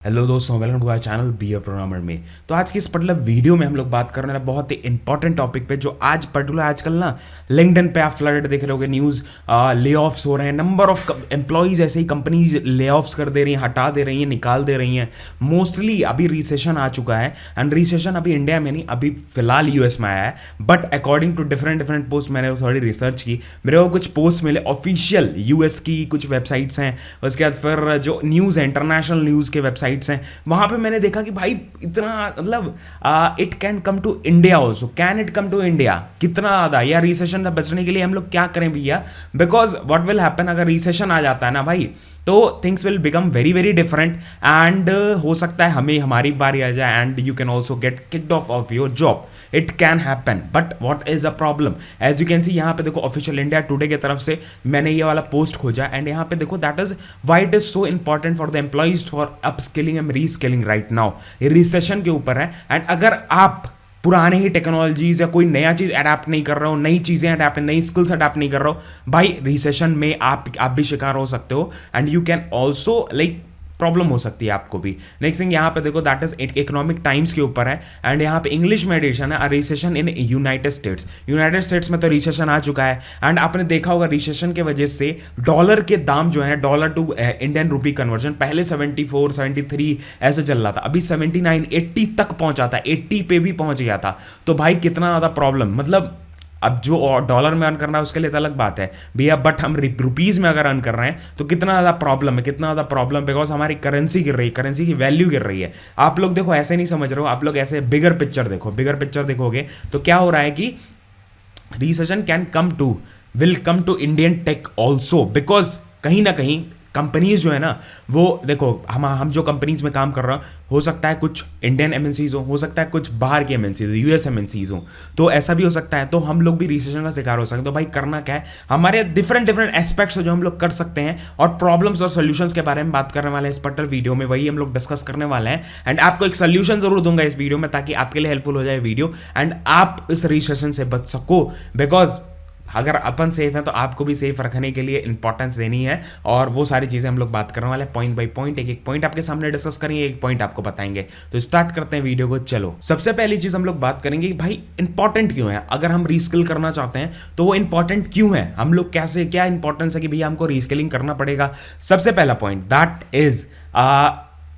Hello दोस्तों, welcome to my channel be a programmer में। तो आज की इस पर्टिकुलर वीडियो में हम लोग बात करने वाले बहुत ही इंपॉर्टेंट टॉपिक पे, जो आज पर्टिकुलर आजकल ना लिंक्डइन पे आप फ्लड देख रहे होगे न्यूज़, ले ऑफ्स हो रहे हैं। नंबर ऑफ एम्प्लॉयज़ ऐसे ही कंपनीज ले ऑफ्स कर दे रही हैं, हटा दे रही हैं, निकाल दे रही हैं। मोस्टली अभी रिसेशन आ चुका है, एंड रिसेशन अभी इंडिया में नहीं, अभी फिलहाल यूएस में आया है। But according to different post, मैंने थोड़ी रिसर्च की, मेरे को कुछ पोस्ट मिले ऑफिशियल यूएस की कुछ वेबसाइट्स हैं, उसके बाद फिर जो न्यूज़ है इंटरनेशनल न्यूज़ के वेबसाइट्स हैं, वहां पे मैंने देखा कि भाई इतना मतलब it can come to India also, can it come to India, कितना ज्यादा। या रिसेशन से बचने के लिए हम लोग क्या करें भैया, बिकॉज व्हाट विल हैपन अगर रिसेशन आ जाता है ना भाई, तो things will become very very different. And हो सकता है हमें हमारी बारी आ जाए, and you can also get kicked off your job. It can happen, but what is a problem, as you can see यहाँ पे देखो ऑफिशियल इंडिया टुडे की तरफ से मैंने ये वाला पोस्ट खोजा, एंड यहाँ पे देखो that is why it is so important for the employees for upskilling and reskilling right now. ये रिसेशन के ऊपर है, एंड अगर आप पुराने ही टेक्नोलॉजीज या कोई नया चीज अडेप्ट नहीं कर रहे हो, नई चीजें अडेप्ट, नई स्किल्स अडेप्ट नहीं कर रहे हो, भाई रिसेशन में आप भी शिकार हो सकते हो, and you can also like problem हो सकती है आपको भी। नेक्स्ट थिंग यहाँ पे देखो दैट इज इकोनॉमिक टाइम्स के ऊपर है, एंड यहाँ पे इंग्लिश में एडिशन है, recession in United states. United states में तो रिसेशन आ चुका है, एंड आपने देखा होगा रिसेशन के वजह से डॉलर के दाम जो है, dollar to Indian rupee conversion पहले 74 73 ऐसे चल रहा था, अभी 79 80 तक पहुंचा था, 80 पे भी पहुंच गया था। तो भाई कितना ज़्यादा प्रॉब्लम, मतलब अब जो डॉलर में अर्न करना है उसके लिए तो अलग बात है भैया, बट हम रुपीज़ में अगर अर्न कर रहे हैं तो कितना ज़्यादा प्रॉब्लम है, कितना ज़्यादा प्रॉब्लम, बिकॉज हमारी करेंसी गिर रही है, करेंसी की वैल्यू गिर रही है। आप लोग देखो ऐसे नहीं समझ रहे हो, आप लोग ऐसे बिगर पिक्चर देखो, बिगर पिक्चर देखोगे तो क्या हो रहा है कि recession will come to Indian tech also, because कहीं ना कहीं कंपनीज जो है ना, वो देखो हम जो कंपनीज में काम कर रहे हैं, हो सकता है कुछ इंडियन एमएनसीज हो सकता है कुछ बाहर के एमएनसीज, यूएस एमएनसीज हो, तो ऐसा भी हो सकता है। तो हम लोग भी रिसेशन का शिकार हो सकते हैं। तो भाई करना क्या है, हमारे डिफरेंट एस्पेक्ट्स जो हम लोग कर सकते हैं, और प्रॉब्लम्स और सोल्यूशंस के बारे में बात करने वाले हैं इस पर्टिकुलर वीडियो में, वही हम लोग डिस्कस करने वाले हैं। एंड आपको एक सोल्यूशन जरूर दूंगा इस वीडियो में, ताकि आपके लिए हेल्पफुल हो जाए वीडियो, एंड आप इस रिसेशन से बच सको। बिकॉज अगर अपन सेफ हैं तो आपको भी सेफ रखने के लिए इंपॉर्टेंस देनी है, और वो सारी चीज़ें हम लोग बात करने वाले हैं पॉइंट बाय पॉइंट, एक पॉइंट आपके सामने डिस्कस करेंगे, एक पॉइंट आपको बताएंगे। तो स्टार्ट करते हैं वीडियो को। चलो, सबसे पहली चीज़ हम लोग बात करेंगे कि भाई इंपॉर्टेंट क्यों है, अगर हम रीस्किल करना चाहते हैं तो वो इंपॉर्टेंट क्यों है, हम लोग कैसे, क्या इंपॉर्टेंस है कि भैया हमको रीस्किलिंग करना पड़ेगा। सबसे पहला पॉइंट दैट इज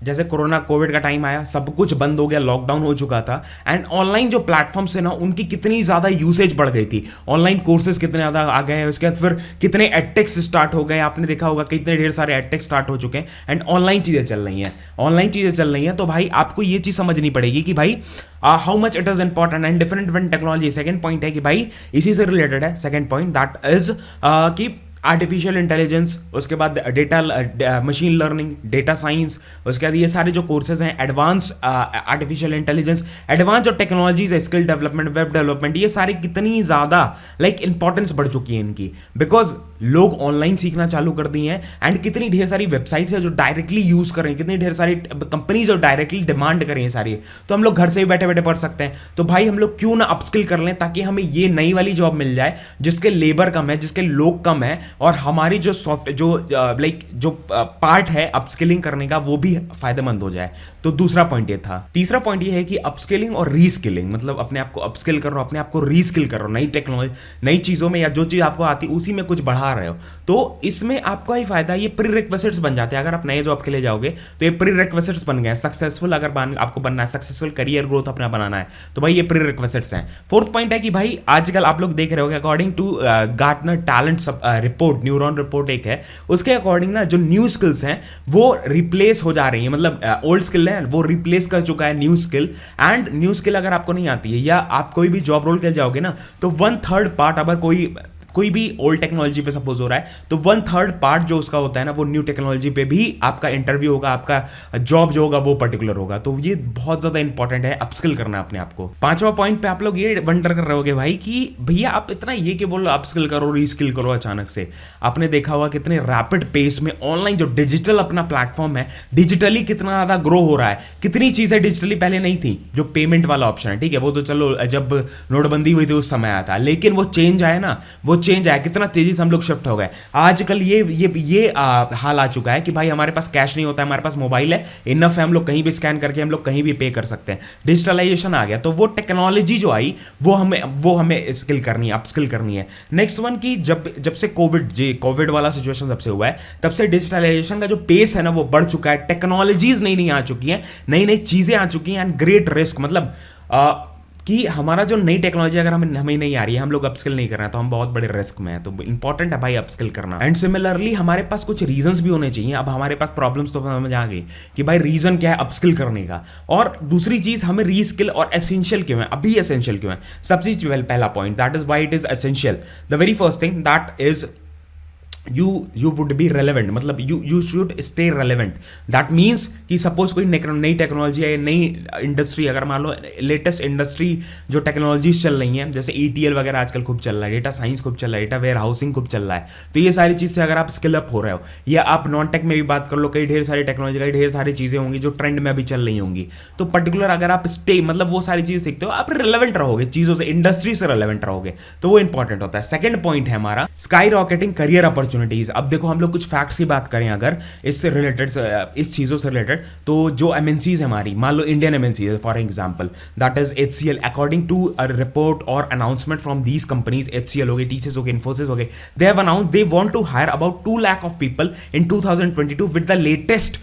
जैसे कोविड का टाइम आया, सब कुछ बंद हो गया, लॉकडाउन हो चुका था, एंड ऑनलाइन जो प्लेटफॉर्म्स है ना, उनकी कितनी ज़्यादा यूसेज बढ़ गई थी, ऑनलाइन कोर्सेज कितने ज़्यादा आ गए हैं, उसके बाद फिर कितने एडटेक्स स्टार्ट हो गए, आपने देखा होगा कितने ढेर सारे एडटेक्स स्टार्ट हो चुके हैं, एंड ऑनलाइन चीज़ें चल रही हैं। तो भाई आपको ये चीज़ समझनी पड़ेगी कि भाई how much it is important, and different technology. Second point है कि भाई इसी से रिलेटेड है, सेकंड पॉइंट दैट इज कि आर्टिफिशियल इंटेलिजेंस, उसके बाद data machine learning, data science, उसके बाद ये सारे जो कोर्सेज हैं, एडवांस आर्टिफिशियल इंटेलिजेंस, एडवांस जो टेक्नोलॉजीज है, स्किल डेवलपमेंट, वेब डेवलपमेंट, ये सारी कितनी ज़्यादा लाइक इंपॉर्टेंस बढ़ चुकी है इनकी, बिकॉज लोग ऑनलाइन सीखना चालू कर दिए हैं, एंड कितनी ढेर सारी वेबसाइट्स है जो डायरेक्टली यूज़ कर रही हैं, कितनी ढेर सारी कंपनीज जो डायरेक्टली डिमांड कर रही हैं सारी, तो हम लोग घर से ही बैठे बैठे पढ़ सकते हैं। तो भाई हम लोग क्यों ना अपस्किल कर लें, ताकि हमें ये नई वाली जॉब मिल जाए जिसके लेबर कम है, जिसके लोग कम है, और हमारी जो पार्ट है अपस्किलिंग करने का, वो भी फायदेमंद हो जाए। तो दूसरा पॉइंट ये था। तीसरा पॉइंट ये है कि अपस्किलिंग और रीस्किलिंग, मतलब अपने आप को अपस्किल कर रहे हो, अपने आप को रीस्किल कर रहे हो, नई टेक्नोलॉजी, नई चीज़ों में, या जो चीज़ आपको आती है उसी में कुछ बढ़ा रहे हो, तो इसमें आपका ही फायदा, ये प्री रिक्वेसिट्स बन जाते हैं। अगर आप नए जॉब के लिए जाओगे तो ये प्री रिक्वेसिट्स बन गए। सक्सेसफुल अगर आपको बनना है, सक्सेसफुल करियर ग्रोथ अपना बनाना है, तो भाई ये प्री रिक्वेसिट्स हैं। फोर्थ पॉइंट है कि भाई आजकल आप लोग देख रहे हो, according to Gartner talent report, neuron report एक है, उसके अकॉर्डिंग ना जो न्यू स्किल्स हैं वो रिप्लेस हो जा रही है, मतलब ओल्ड स्किल है वो रिप्लेस कर चुका है new skill. And new skill अगर आपको नहीं आती है, या आप कोई भी जॉब रोल कर जाओगे ना, तो 1/3 पार्ट, अगर कोई भी ओल्ड टेक्नोलॉजी पे सपोज हो रहा है, तो 1/3 पार्ट जो उसका होता है ना, वो न्यू टेक्नोलॉजी पे भी आपका इंटरव्यू होगा, आपका जॉब जो होगा वो पर्टिकुलर होगा। तो ये बहुत ज़्यादा इंपॉर्टेंट है, अपस्किल करना अपने आप को। पांचवा पॉइंट पे आप लोग ये वंडर कर रहे होगे भाई कि भैया आप इतना ये कि बोलो अपस्किल करो, रीस्किल करो अचानक से। आपने देखा होगा कितने रैपिड पेस में ऑनलाइन जो डिजिटल अपना प्लेटफॉर्म है, डिजिटली कितना ज़्यादा ग्रो हो रहा है, कितनी चीज़ें डिजिटली पहले नहीं थी। जो पेमेंट वाला ऑप्शन है, ठीक है, वो तो चलो जब नोटबंदी हुई थी उस समय आया था, लेकिन वो चेंज आया ना, वो चेंज आया, कितना तेजी से हम लोग शिफ्ट हो गए। आजकल ये हाल आ चुका है कि भाई हमारे पास कैश नहीं होता है, हमारे पास मोबाइल है, इनफ है, हम लोग कहीं भी स्कैन करके हम लोग कहीं भी पे कर सकते हैं। डिजिटलाइजेशन आ गया, तो वो टेक्नोलॉजी जो आई वो हमें स्किल करनी है, अपस्किल करनी है। नेक्स्ट वन की जब से कोविड वाला सिचुएशन जब से हुआ है, तब से डिजिटलाइजेशन का जो पेस है ना वो बढ़ चुका है। टेक्नोलॉजीज नई नई आ चुकी हैं, नई नई चीजें आ चुकी हैं, एंड ग्रेट रिस्क, मतलब कि हमारा जो नई टेक्नोलॉजी अगर हमें नहीं आ रही है, हम लोग अपस्किल नहीं कर रहे हैं, तो हम बहुत बड़े रिस्क में हैं। तो इंपॉर्टेंट है भाई अपस्किल करना। एंड सिमिलरली हमारे पास कुछ रीजंस भी होने चाहिए। अब हमारे पास प्रॉब्लम्स तो समझ आ गई कि भाई रीजन क्या है अपस्किल करने का, और दूसरी चीज हमें रीस्किल और एसेंशियल क्यों है, अभी एसेंशियल क्यों है। सबसे पहला point, that is why it is essential. The very first thing that is you would be relevant, मतलब you should stay relevant. That means कि सपोज कोई नई टेक्नोलॉजी है, नई इंडस्ट्री, अगर मान लो लेटेस्ट इंडस्ट्री जो टेक्नोलॉजीज चल रही हैं, जैसे ETL वगैरह आजकल खूब चल रहा है, डेटा साइंस खूब चल रहा है, डेटा वेयर हाउसिंग खूब चल रहा है, तो ये सारी चीज़ से अगर आप स्किल अप हो रहे हो, या आप नॉन टेक में भी बात कर लो, कई ढेर सारी टेक्नोलॉजी, कई ढेर सारी चीज़ें होंगी जो ट्रेंड में अभी चल रही होंगी, तो पर्टिकुलर अगर आप मतलब वो सारी चीज़ें सीखते हो, आप रिलेवेंट रहोगे चीज़ों से, इंडस्ट्री से रिलेवेंट रहोगे, तो वो इंपॉर्टेंट होता है। सेकंड पॉइंट है हमारा स्काई रॉकेटिंग करियर अपॉर्चुनिटीज। अब देखो हम लोग कुछ फैक्ट्स की बात करें अगर इससे रिलेटेड, इस चीज़ों से रिलेटेड, तो जो एमएनसीज है हमारी, मान लो Indian MNCs for example, that is HCL, according to a report और announcement from these companies, HCL हो गए, TCS हो गए, इन्फोसिस हो गए, they have announced they want to hire about 2 lakh of people in 2022 with the latest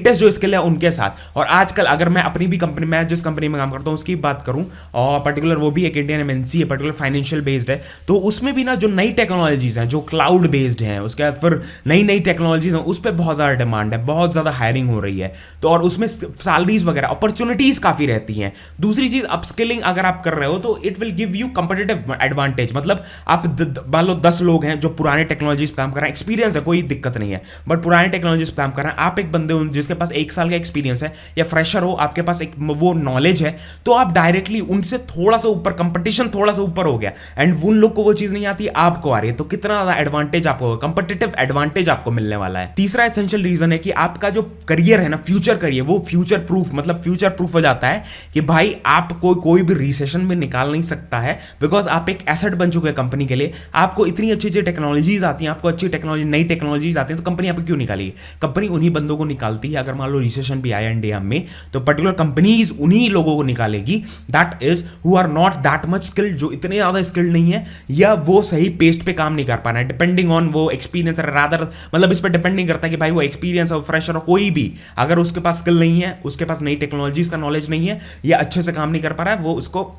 जो skill है उनके साथ। और आजकल अगर मैं अपनी भी कंपनी, मैं जिस कंपनी में काम करता हूँ उसकी बात करूँ, और पर्टिकुलर वो भी एक इंडियन एमएनसी है, पर्टिकुलर फाइनेंशियल बेस्ड है, तो उसमें भी ना जो नई टेक्नोलॉजीज हैं, जो क्लाउड बेस्ड हैं, उसके बाद फिर नई टेक्नोलॉजीज हैं, उस पर बहुत ज़्यादा डिमांड है, बहुत ज़्यादा हायरिंग हो रही है, तो और उसमें सैलरीज वगैरह अपॉर्चुनिटीज काफ़ी रहती हैं। दूसरी चीज़, अपस्किलिंग अगर आप कर रहे हो तो it will give you competitive advantage. मतलब आप मान लो 10 लोग हैं जो पुराने टेक्नोलॉजीज पर काम कर रहे हैं, एक्सपीरियंस है, कोई दिक्कत नहीं है, बट पुराने टेक्नोलॉजीज पर काम कर रहे हैं, आप एक बंदे हो जिसके पास 1 साल का एक्सपीरियंस है, या फ्रेशर हो, आपके पास एक वो नॉलेज है, तो आप डायरेक्टली उनसे थोड़ा सा ऊपर, कंपटीशन थोड़ा सा ऊपर हो गया, एंड उन लोग को वो चीज़ नहीं आती, आपको आ रही है, तो कितना ज़्यादा एडवांटेज आपको, कंपटीटिव एडवांटेज आपको मिलने वाला है। तीसरा एसेंशियल रीजन है कि आपका जो करियर है ना, फ्यूचर करियर, वो फ्यूचर प्रूफ, मतलब फ्यूचर प्रूफ हो जाता है कि भाई आपको कोई भी रिसेशन में निकाल नहीं सकता है, बिकॉज आप एक एसेट बन चुके हैं कंपनी के लिए। आपको इतनी अच्छी अच्छी टेक्नोलॉजीज आती हैं, आपको अच्छी टेक्नोलॉजी, नई टेक्नोलॉजीज आती हैं, तो कंपनी आपको क्यों निकालेगी? कंपनी उन्हीं बंदों को निकालती है, अगर मान लो रिसेशन भी आया इंडिया में, तो पर्टिकुलर कंपनीज उन्हीं लोगों को निकालेगी that is who are not that much skilled, जो इतने ज्यादा स्किल्ड नहीं है, या वो सही पेस्ट पे काम नहीं कर पा रहा है, डिपेंडिंग ऑन वो एक्सपीरियंस, रादर मतलब इस पर डिपेंड नहीं करता कि भाई वो एक्सपीरियंस हो, फ्रेशर हो, कोई भी, अगर उसके पास स्किल नहीं है, उसके पास नई टेक्नोलॉजीज का नॉलेज नहीं है, या अच्छे से काम नहीं कर पा रहा है, वो उसको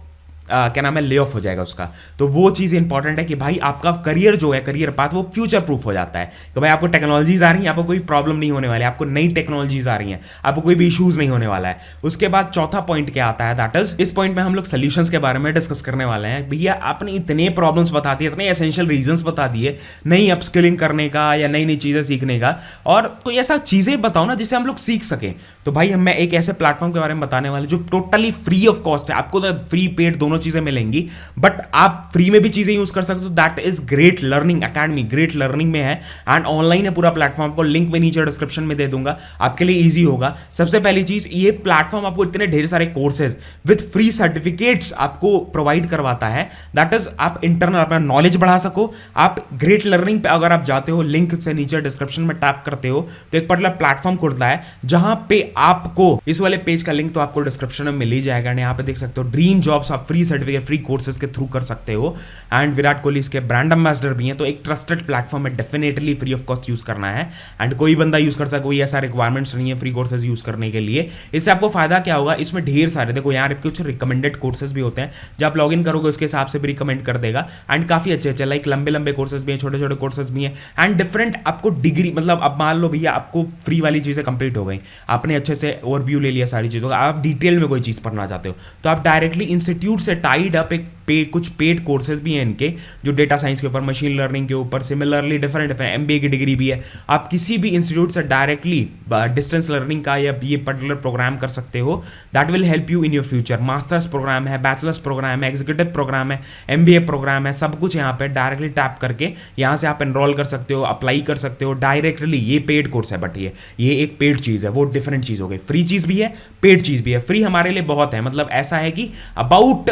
क्या नाम है, ले ऑफ हो जाएगा उसका। तो वो चीज़ इंपॉर्टेंट है कि भाई आपका करियर जो है, करियर पाथ, वो फ्यूचर प्रूफ हो जाता है कि भाई आपको टेक्नोलॉजीज आ रही हैं, आपको कोई प्रॉब्लम नहीं होने वाली है, आपको नई टेक्नोलॉजीज आ रही हैं, आपको कोई भी इशूज नहीं होने वाला है। उसके बाद चौथा पॉइंट क्या आता है, दैट इज, इस पॉइंट में हम लोग सोल्यूशंस के बारे में डिस्कस करने वाले हैं। भैया आपने इतने प्रॉब्लम्स बता दिए, इतने एसेंशियल रीजंस बता दिए नई अपस्किलिंग करने का या नई नई चीज़ें सीखने का, और कोई ऐसा चीज़ें बताओ ना जिससे हम लोग सीख सकें। तो भाई मैं एक ऐसे प्लेटफॉर्म के बारे में बताने वाले जो टोटली फ्री ऑफ कॉस्ट है, आपको तो फ्री पेड दोनों चीज़ें मिलेंगी, बट आप फ्री में भी चीजें यूज कर सकते हो। That is great learning academy, great learning में है, एंड ऑनलाइन है पूरा प्लेटफॉर्म, को लिंक में नीचे डिस्क्रिप्शन में दे दूंगा, आपके लिए इजी होगा। सबसे पहली चीज, ये प्लेटफॉर्म आपको इतने ढेर सारे कोर्सेज विद फ्री सर्टिफिकेट्स आपको प्रोवाइड करवाता है, दैट इज आप इंटरनल अपना नॉलेज बढ़ा सको। आप ग्रेट लर्निंग पे अगर आप जाते हो, लिंक से नीचे डिस्क्रिप्शन में टैप करते हो तो एक पर्टिकुलर प्लेटफॉर्म खुलता है, जहां पे आपको इस वाले पेज का लिंक तो आपको डिस्क्रिप्शन में मिल ही जाएगा, यहाँ पे देख सकते हो ड्रीम जॉब्स, आप फ्री सर्टिफिकेट, फ्री कोर्सेज के थ्रू कर सकते हो, एंड विराट कोहली इसके ब्रांड एम्बेसडर भी हैं, तो एक ट्रस्टेड प्लेटफॉर्म है, definitely free of cost use करना है, एंड कोई बंदा यूज कर सकता है, कोई ऐसा रिक्वायरमेंट्स नहीं है फ्री कोर्सेज यूज करने के लिए। इससे आपको फायदा क्या होगा, इसमें ढेर सारे, देखो यहाँ कुछ रिकमेंडेड कोर्सेज भी होते हैं, जब आप लॉग इन करोगे उसके हिसाब से भी रिकमेंड कर देगा, एंड काफी अच्छे अच्छे, लाइक लंबे लंबे कोर्सेज भी हैं, छोटे छोटे कोर्सेज भी हैं, एंड डिफरेंट आपको डिग्री, मतलब अब मान लो भैया आपको फ्री वाली चीजें कंप्लीट हो गई, आपने अच्छे से ओवरव्यू ले लिया सारी चीजों का, आप डिटेल में कोई चीज पढ़ना चाहते हो, तो आप डायरेक्टली इंस्टीट्यूट से टाइड अप एक कुछ पेड कोर्सेज भी हैं इनके, जो डेटा साइंस के ऊपर, मशीन लर्निंग के ऊपर, सिमिलरली डिफरेंट MBA की डिग्री भी है। आप किसी भी इंस्टीट्यूट से डायरेक्टली डिस्टेंस लर्निंग का या ये पर्टिकुलर प्रोग्राम कर सकते हो, that will help you in your future. Masters program है, बैचलर्स प्रोग्राम है, एग्जीक्यूटिव प्रोग्राम है, MBA प्रोग्राम है, सब कुछ यहाँ पे डायरेक्टली टैप करके यहाँ से आप एनरोल कर सकते हो, अप्लाई कर सकते हो डायरेक्टली। ये पेड कोर्स है, बट ये एक पेड चीज़ है, वो डिफरेंट चीज़ हो गई। फ्री चीज़ भी है, पेड चीज़ भी है। फ्री हमारे लिए बहुत है, मतलब ऐसा है कि about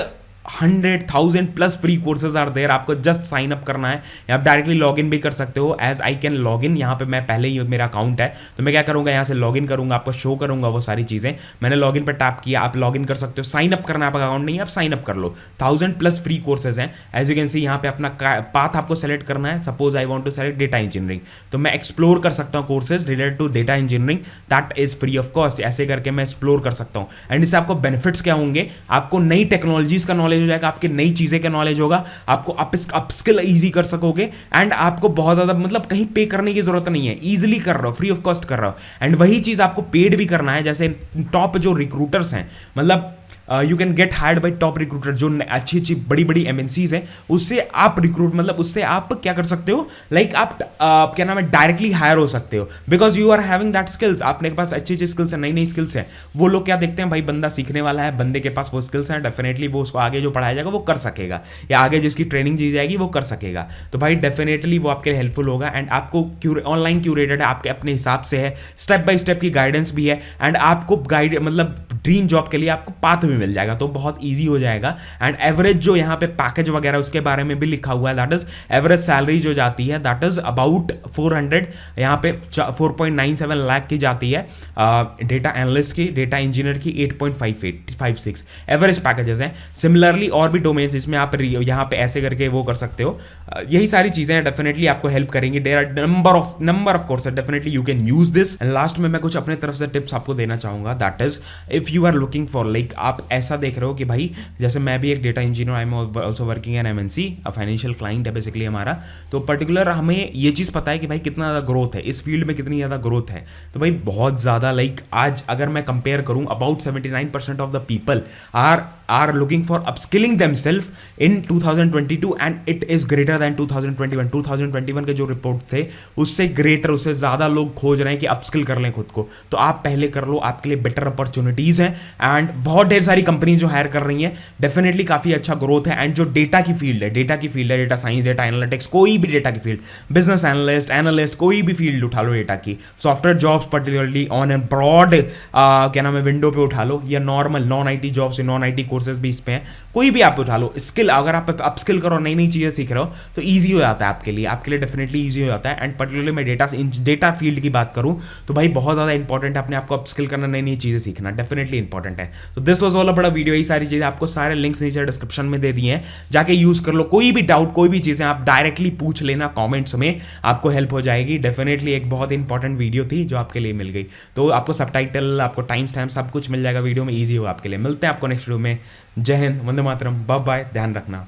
100,000 plus free courses are there. आपको जस्ट साइन अप करना है, आप डायरेक्टली लॉग इन भी कर सकते हो। As I can log in, यहाँ पे मैं पहले ही मेरा अकाउंट है तो मैं क्या करूँगा, यहाँ से लॉग इन करूँगा, आपको शो करूँगा वो सारी चीज़ें। मैंने लॉग इन पर टैप किया, आप लॉग इन कर सकते हो। साइन अप करना है, आपका अकाउंट नहीं है, आप साइन अप कर लो। 1000 प्लस फ्री कोर्सेज हैं। एज यू कैन सी यहाँ पे अपना पाथ आपको सेलेक्ट करना है। Suppose I want to select data engineering, तो मैं एक्सप्लोर कर सकता हूँ courses related to data engineering, that is free of cost. ऐसे करके मैं एक्सप्लोर कर सकता हूँ। एंड इससे आपको बेनिफिट्स क्या होंगे, आपको नई टेक्नोलॉजीज का नॉलेज हो जाएगा, आपकी नई चीज़ें का नॉलेज होगा, आपको अपस्किल ईजी कर सकोगे। एंड आपको बहुत ज़्यादा मतलब कहीं पे करने की जरूरत नहीं है, ईजिली कर रहे हो, फ्री ऑफ कॉस्ट कर रहे हो। एंड वही चीज़ आपको पेड भी करना है। जैसे टॉप जो रिक्रूटर्स हैं, मतलब you can get hired by top recruiter, जो अच्छी अच्छी बड़ी बड़ी एमएनसीज हैं, उससे आप रिक्रूट मतलब उससे आप क्या कर सकते हो, लाइक आप क्या नाम है, डायरेक्टली हायर हो सकते हो, because you are having that skills. आपके पास अच्छी अच्छी स्किल्स है, नई नई स्किल्स है। वो लोग क्या देखते हैं, भाई बंदा सीखने वाला है, बंदे के पास वो स्किल्स हैं, डेफिनेटली वो उसको आगे जो पढ़ाया जाएगा वो कर सकेगा, या आगे जिसकी ट्रेनिंग दी जाएगी वो कर सकेगा। तो भाई डेफिनेटली वो आपके लिए हेल्पफुल होगा। एंड आपको ऑनलाइन क्यूरेटेड है, आपके अपने हिसाब से है, स्टेप बाय स्टेप की गाइडेंस भी है। एंड आपको गाइड मतलब ड्रीम जॉब के लिए आपको पाथ भी मिल जाएगा, तो बहुत इजी हो जाएगा। एंड एवरेज जो यहाँ पे पैकेज वगैरह उसके बारे में भी लिखा हुआ है, दैट इज एवरेज सैलरी जो जाती है दैट इज अबाउट 400, यहाँ पे 4.97 लाख की जाती है डेटा एनालिस्ट की, डेटा इंजीनियर की 8.56 एवरेज पैकेजेस हैं। सिमिलरली और भी डोमेन्स इसमें आप यहाँ पे ऐसे करके वो कर सकते हो। यही सारी चीजें डेफिनेटली आपको हेल्प करेंगी। There are number of courses, definitely you can use this. And last में मैं कुछ अपने तरफ से टिप्स आपको देना चाहूंगा, that is if you are looking for, like आप ऐसा देख रहे हो कि भाई जैसे मैं भी एक data engineer, I am also working in MNC, financial client है बेसिकली हमारा। तो पर्टिकुलर हमें ये चीज़ पता है कि भाई कितना ज़्यादा ग्रोथ है इस फील्ड में, कितनी ज़्यादा ग्रोथ है। तो भाई बहुत ज़्यादा, लाइक आज अगर मैं कंपेयर करूं, about 79% of the people are looking for upskilling themselves in 2022 and it is greater than 2021। 2021 के जो रिपोर्ट थे उससे ग्रेटर, उससे ज़्यादा लोग खोज रहे हैं कि अपस्किल कर लें खुद को। तो आप पहले कर लो, आपके लिए बेटर अपॉर्चुनिटीज़ हैं। एंड बहुत ढेर सारी कंपनी जो हायर कर रही हैं, डेफिनेटली काफ़ी अच्छा ग्रोथ है। एंड जो डेटा की फील्ड है, डेटा साइंस, डेटा एनालिटिक्स, कोई भी डेटा की फील्ड, बिजनेस एनालिस्ट, कोई भी फील्ड उठा लो डेटा की, software jobs particularly on and broad क्या नाम है विंडो पे उठा लो, या normal non IT jobs, non IT courses भी इस पे हैं, कोई भी आप उठा लो। स्किल अगर आप अपस्किल करो, नई नई चीज़ें सीख रहे हो, तो ईजी हो जाता है आपके लिए डेफिनेटली ईजी हो जाता है। एंड पर्टिकुलरली मैं डेटा फील्ड की बात करूँ तो भाई बहुत ज़्यादा इंपॉर्टेंट है अपने आपको अपस्किल करना, नई नई चीज़ें सीखना डेफिनेटली इंपॉर्टेंट है। तो दिस वाज ऑल बड़ा वीडियो, यही सारी चीज़ें आपको सारे लिंक्स नीचे डिस्क्रिप्शन में दे दिए हैं, जाके यूज़ कर लो। कोई भी डाउट, कोई भी चीज़ें आप डायरेक्टली पूछ लेना कमेंट्स में, आपको हेल्प हो जाएगी। डेफिनेटली एक बहुत इंपॉर्टेंट वीडियो थी जो आपके लिए मिल गई। तो आपको सबटाइटल, आपको टाइम स्टैम्प सब कुछ मिल जाएगा वीडियो में, ईजी होगा आपके लिए। मिलते हैं आपको नेक्स्ट वीडियो में। जय हिंद, वंदे मातरम, बाय बाय, ध्यान रखना।